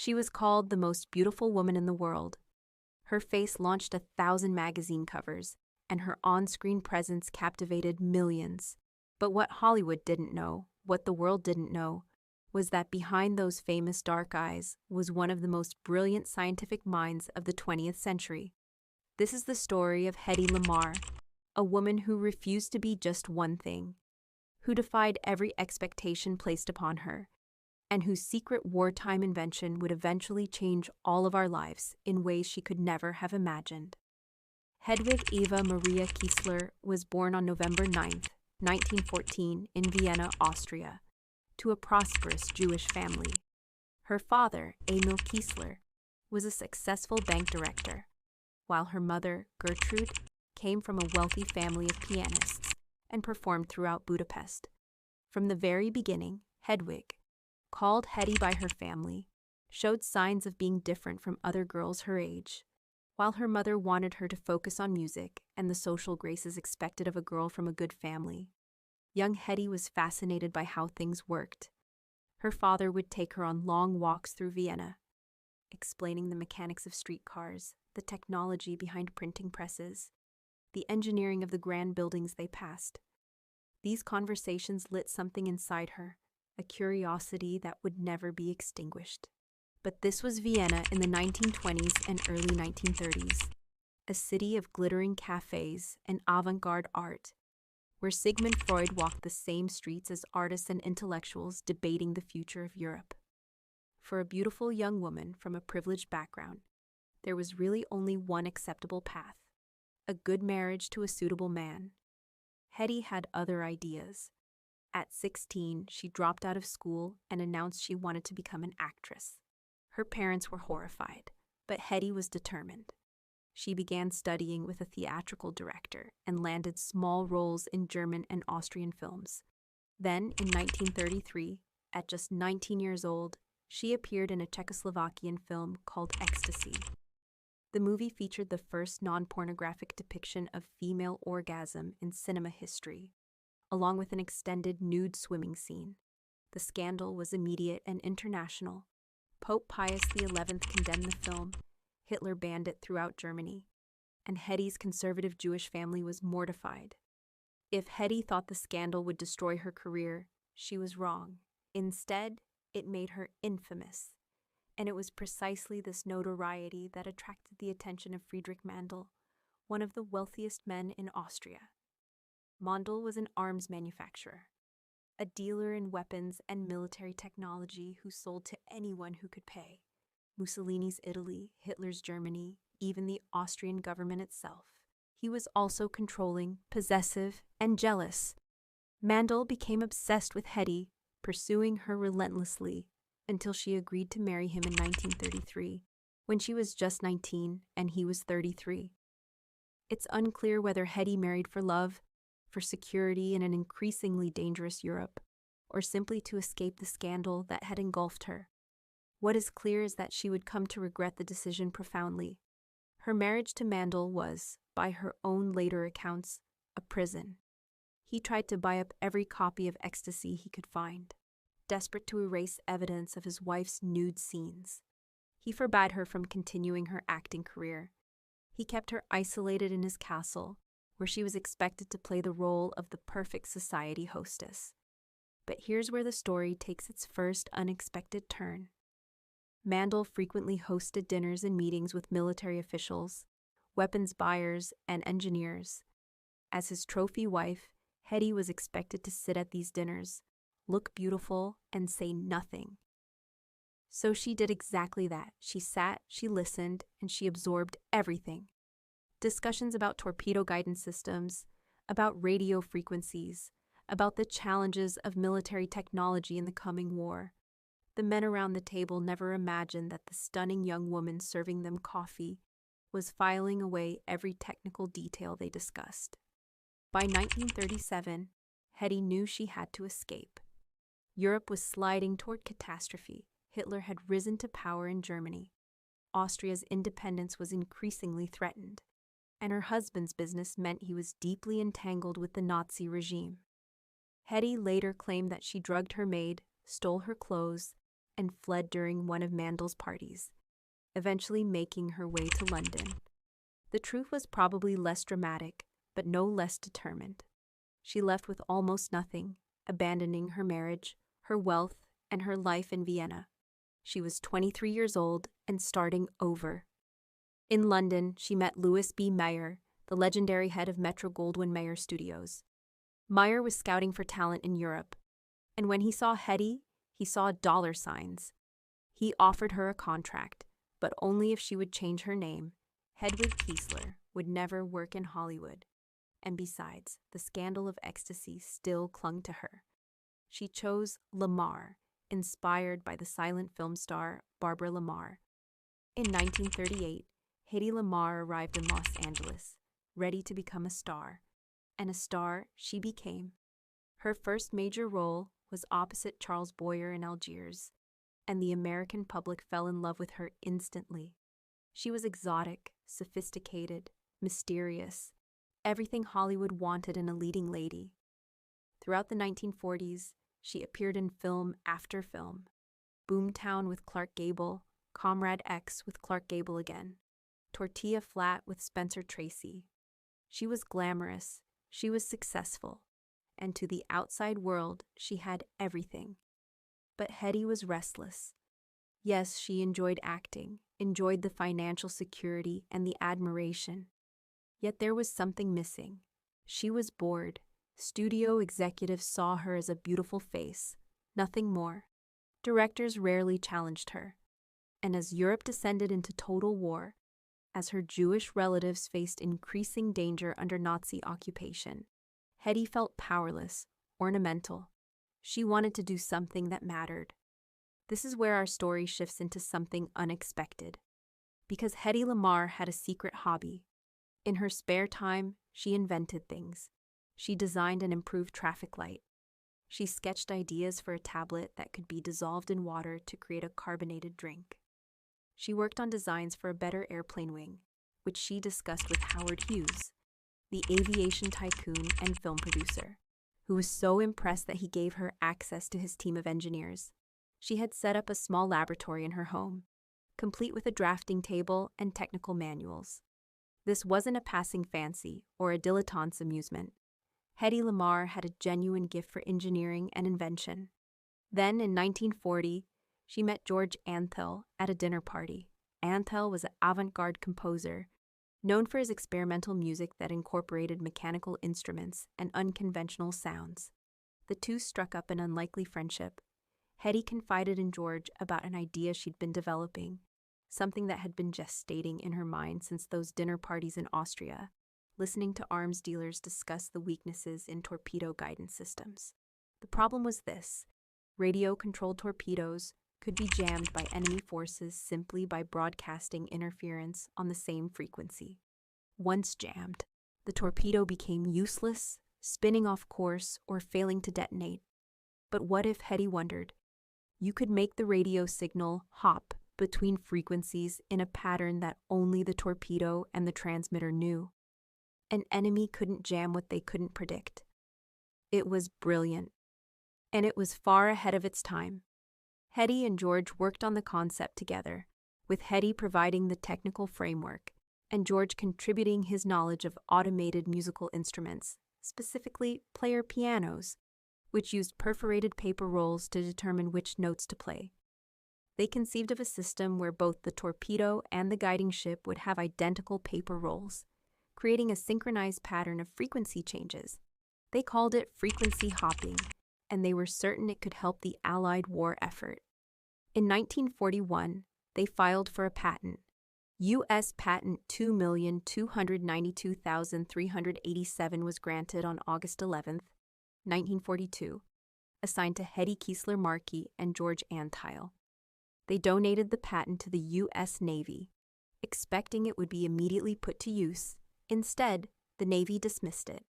She was called the most beautiful woman in the world. Her face launched 1,000 magazine covers, and her on-screen presence captivated millions. But what Hollywood didn't know, what the world didn't know, was that behind those famous dark eyes was one of the most brilliant scientific minds of the 20th century. This is the story of Hedy Lamarr, a woman who refused to be just one thing, who defied every expectation placed upon her, and whose secret wartime invention would eventually change all of our lives in ways she could never have imagined. Hedwig Eva Maria Kiesler was born on November 9, 1914, in Vienna, Austria, to a prosperous Jewish family. Her father, Emil Kiesler, was a successful bank director, while her mother, Gertrude, came from a wealthy family of pianists and performed throughout Budapest. From the very beginning, Hedwig, called Hedy by her family, showed signs of being different from other girls her age. While her mother wanted her to focus on music and the social graces expected of a girl from a good family, young Hedy was fascinated by how things worked. Her father would take her on long walks through Vienna, explaining the mechanics of streetcars, the technology behind printing presses, the engineering of the grand buildings they passed. These conversations lit something inside her, a curiosity that would never be extinguished. But this was Vienna in the 1920s and early 1930s, a city of glittering cafes and avant-garde art, where Sigmund Freud walked the same streets as artists and intellectuals debating the future of Europe. For a beautiful young woman from a privileged background, there was really only one acceptable path: a good marriage to a suitable man. Hedy had other ideas. At 16, she dropped out of school and announced she wanted to become an actress. Her parents were horrified, but Hedy was determined. She began studying with a theatrical director and landed small roles in German and Austrian films. Then, in 1933, at just 19 years old, she appeared in a Czechoslovakian film called Ecstasy. The movie featured the first non-pornographic depiction of female orgasm in cinema history, along with an extended nude swimming scene. The scandal was immediate and international. Pope Pius XI condemned the film, Hitler banned it throughout Germany, and Hedy's conservative Jewish family was mortified. If Hedy thought the scandal would destroy her career, she was wrong. Instead, it made her infamous. And it was precisely this notoriety that attracted the attention of Friedrich Mandl, one of the wealthiest men in Austria. Mandl was an arms manufacturer, a dealer in weapons and military technology who sold to anyone who could pay. Mussolini's Italy, Hitler's Germany, even the Austrian government itself. He was also controlling, possessive, and jealous. Mandl became obsessed with Hedy, pursuing her relentlessly until she agreed to marry him in 1933, when she was just 19 and he was 33. It's unclear whether Hedy married for love, for security in an increasingly dangerous Europe, or simply to escape the scandal that had engulfed her. What is clear is that she would come to regret the decision profoundly. Her marriage to Mandl was, by her own later accounts, a prison. He tried to buy up every copy of Ecstasy he could find, desperate to erase evidence of his wife's nude scenes. He forbade her from continuing her acting career. He kept her isolated in his castle, where she was expected to play the role of the perfect society hostess. But here's where the story takes its first unexpected turn. Mandl frequently hosted dinners and meetings with military officials, weapons buyers, and engineers. As his trophy wife, Hedy was expected to sit at these dinners, look beautiful, and say nothing. So she did exactly that. She sat, she listened, and she absorbed everything. Discussions about torpedo guidance systems, about radio frequencies, about the challenges of military technology in the coming war. The men around the table never imagined that the stunning young woman serving them coffee was filing away every technical detail they discussed. By 1937, Hedy knew she had to escape. Europe was sliding toward catastrophe. Hitler had risen to power in Germany. Austria's independence was increasingly threatened, and her husband's business meant he was deeply entangled with the Nazi regime. Hedy later claimed that she drugged her maid, stole her clothes, and fled during one of Mandel's parties, eventually making her way to London. The truth was probably less dramatic, but no less determined. She left with almost nothing, abandoning her marriage, her wealth, and her life in Vienna. She was 23 years old and starting over. In London, she met Louis B. Mayer, the legendary head of Metro-Goldwyn-Mayer Studios. Mayer was scouting for talent in Europe, and when he saw Hedy, he saw dollar signs. He offered her a contract, but only if she would change her name. Hedwig Kiesler would never work in Hollywood, and besides, the scandal of ecstasy still clung to her. She chose Lamarr, inspired by the silent film star Barbara Lamarr. In 1938, Hedy Lamarr arrived in Los Angeles, ready to become a star, and a star she became. Her first major role was opposite Charles Boyer in Algiers, and the American public fell in love with her instantly. She was exotic, sophisticated, mysterious, everything Hollywood wanted in a leading lady. Throughout the 1940s, she appeared in film after film. Boomtown with Clark Gable, Comrade X with Clark Gable again, Tortilla Flat with Spencer Tracy. She was glamorous, she was successful, and to the outside world, she had everything. But Hedy was restless. Yes, she enjoyed acting, enjoyed the financial security and the admiration. Yet there was something missing. She was bored. Studio executives saw her as a beautiful face, nothing more. Directors rarely challenged her. And as Europe descended into total war, as her Jewish relatives faced increasing danger under Nazi occupation, Hedy felt powerless, ornamental. She wanted to do something that mattered. This is where our story shifts into something unexpected. Because Hedy Lamarr had a secret hobby. In her spare time, she invented things. She designed and improved traffic light. She sketched ideas for a tablet that could be dissolved in water to create a carbonated drink. She worked on designs for a better airplane wing, which she discussed with Howard Hughes, the aviation tycoon and film producer, who was so impressed that he gave her access to his team of engineers. She had set up a small laboratory in her home, complete with a drafting table and technical manuals. This wasn't a passing fancy or a dilettante's amusement. Hedy Lamarr had a genuine gift for engineering and invention. Then, in 1940, she met George Antheil at a dinner party. Antheil was an avant-garde composer, known for his experimental music that incorporated mechanical instruments and unconventional sounds. The two struck up an unlikely friendship. Hedy confided in George about an idea she'd been developing, something that had been gestating in her mind since those dinner parties in Austria, listening to arms dealers discuss the weaknesses in torpedo guidance systems. The problem was this: radio-controlled torpedoes could be jammed by enemy forces simply by broadcasting interference on the same frequency. Once jammed, the torpedo became useless, spinning off course, or failing to detonate. But what if, Hedy wondered, you could make the radio signal hop between frequencies in a pattern that only the torpedo and the transmitter knew? An enemy couldn't jam what they couldn't predict. It was brilliant, and it was far ahead of its time. Hedy and George worked on the concept together, with Hedy providing the technical framework and George contributing his knowledge of automated musical instruments, specifically player pianos, which used perforated paper rolls to determine which notes to play. They conceived of a system where both the torpedo and the guiding ship would have identical paper rolls, creating a synchronized pattern of frequency changes. They called it frequency hopping, and they were certain it could help the Allied war effort. In 1941, they filed for a patent. U.S. Patent 2,292,387 was granted on August 11, 1942, assigned to Hedy Kiesler Markey and George Antheil. They donated the patent to the U.S. Navy, expecting it would be immediately put to use. Instead, the Navy dismissed it.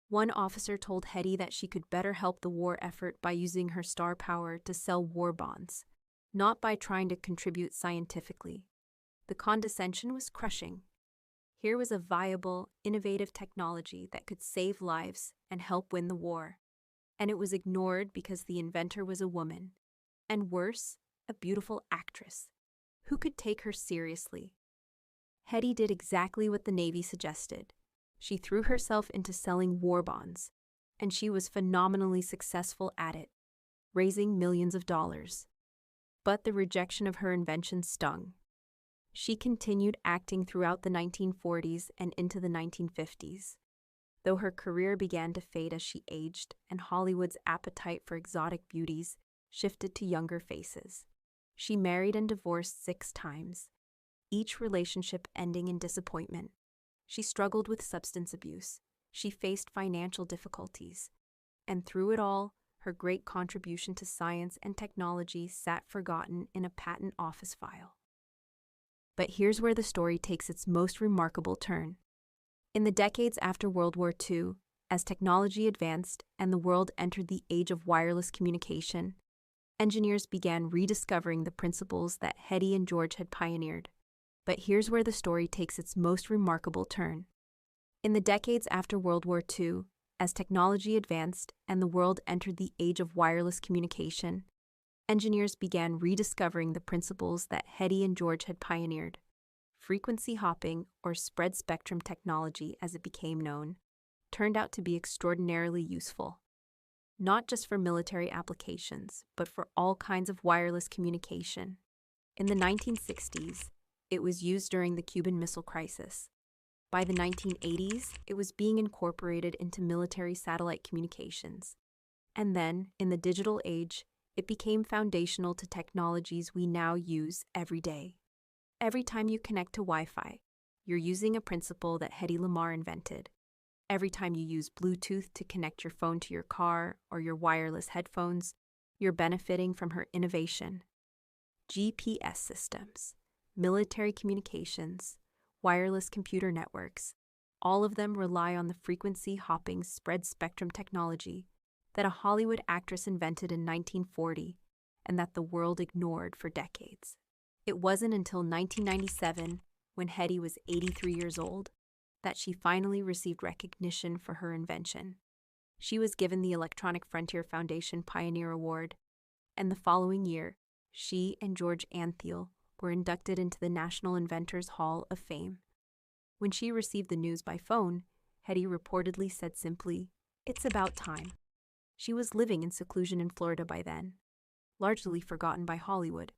One officer told Hedy that she could better help the war effort by using her star power to sell war bonds, not by trying to contribute scientifically. The condescension was crushing. Here was a viable, innovative technology that could save lives and help win the war. And it was ignored because the inventor was a woman. And worse, a beautiful actress. Who could take her seriously? Hedy did exactly what the Navy suggested. She threw herself into selling war bonds, and she was phenomenally successful at it, raising millions of dollars. But the rejection of her invention stung. She continued acting throughout the 1940s and into the 1950s. Though her career began to fade as she aged and Hollywood's appetite for exotic beauties shifted to younger faces. She married and divorced 6 times, each relationship ending in disappointment. She struggled with substance abuse. She faced financial difficulties. And through it all, her great contribution to science and technology sat forgotten in a patent office file. But here's where the story takes its most remarkable turn. In the decades after World War II, as technology advanced and the world entered the age of wireless communication, engineers began rediscovering the principles that Hedy and George had pioneered. But here's where the story takes its most remarkable turn. In the decades after World War II, as technology advanced and the world entered the age of wireless communication, engineers began rediscovering the principles that Hedy and George had pioneered. Frequency hopping, or spread spectrum technology as it became known, turned out to be extraordinarily useful. Not just for military applications, but for all kinds of wireless communication. In the 1960s, it was used during the Cuban Missile Crisis. By the 1980s, it was being incorporated into military satellite communications. And then, in the digital age, it became foundational to technologies we now use every day. Every time you connect to Wi-Fi, you're using a principle that Hedy Lamarr invented. Every time you use Bluetooth to connect your phone to your car or your wireless headphones, you're benefiting from her innovation. GPS systems, military communications, wireless computer networks, all of them rely on the frequency-hopping spread spectrum technology that a Hollywood actress invented in 1940 and that the world ignored for decades. It wasn't until 1997, when Hedy was 83 years old, that she finally received recognition for her invention. She was given the Electronic Frontier Foundation Pioneer Award, and the following year, she and George Antheil were inducted into the National Inventors Hall of Fame. When she received the news by phone, Hedy reportedly said simply, "It's about time." She was living in seclusion in Florida by then, largely forgotten by Hollywood,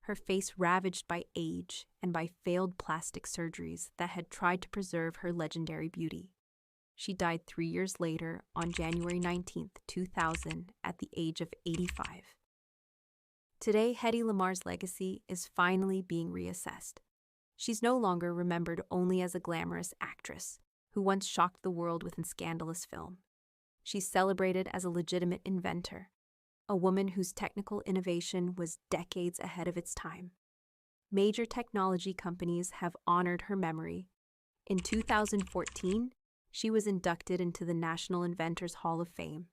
her face ravaged by age and by failed plastic surgeries that had tried to preserve her legendary beauty. She died 3 years later on January 19, 2000, at the age of 85. Today, Hedy Lamarr's legacy is finally being reassessed. She's no longer remembered only as a glamorous actress who once shocked the world with a scandalous film. She's celebrated as a legitimate inventor, a woman whose technical innovation was decades ahead of its time. Major technology companies have honored her memory. In 2014, she was inducted into the National Inventors Hall of Fame.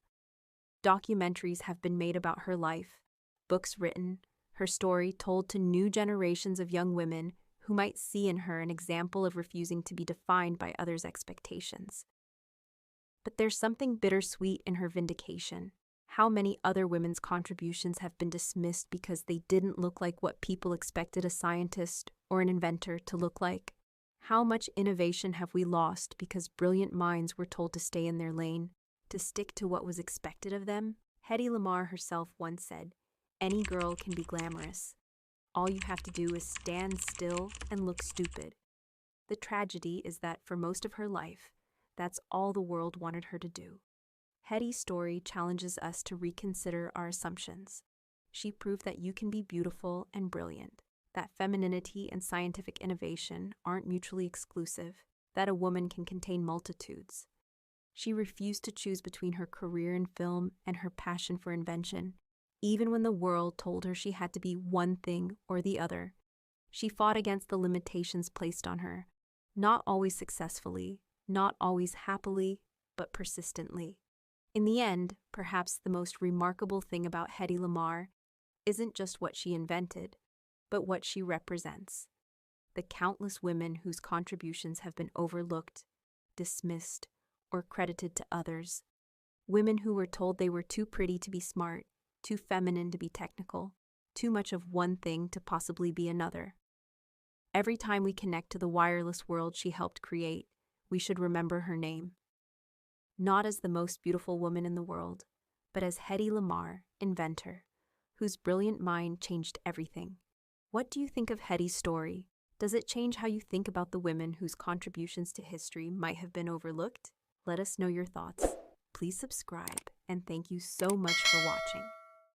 Documentaries have been made about her life, books written, her story told to new generations of young women who might see in her an example of refusing to be defined by others' expectations. But there's something bittersweet in her vindication. How many other women's contributions have been dismissed because they didn't look like what people expected a scientist or an inventor to look like? How much innovation have we lost because brilliant minds were told to stay in their lane, to stick to what was expected of them? Hedy Lamarr herself once said, "Any girl can be glamorous. All you have to do is stand still and look stupid." The tragedy is that for most of her life, that's all the world wanted her to do. Hedy's story challenges us to reconsider our assumptions. She proved that you can be beautiful and brilliant, that femininity and scientific innovation aren't mutually exclusive, that a woman can contain multitudes. She refused to choose between her career in film and her passion for invention, even when the world told her she had to be one thing or the other. She fought against the limitations placed on her, not always successfully, not always happily, but persistently. In the end, perhaps the most remarkable thing about Hedy Lamarr isn't just what she invented, but what she represents. The countless women whose contributions have been overlooked, dismissed, or credited to others. Women who were told they were too pretty to be smart, too feminine to be technical, too much of one thing to possibly be another. Every time we connect to the wireless world she helped create, we should remember her name. Not as the most beautiful woman in the world, but as Hedy Lamarr, inventor, whose brilliant mind changed everything. What do you think of Hedy's story? Does it change how you think about the women whose contributions to history might have been overlooked? Let us know your thoughts. Please subscribe, and thank you so much for watching.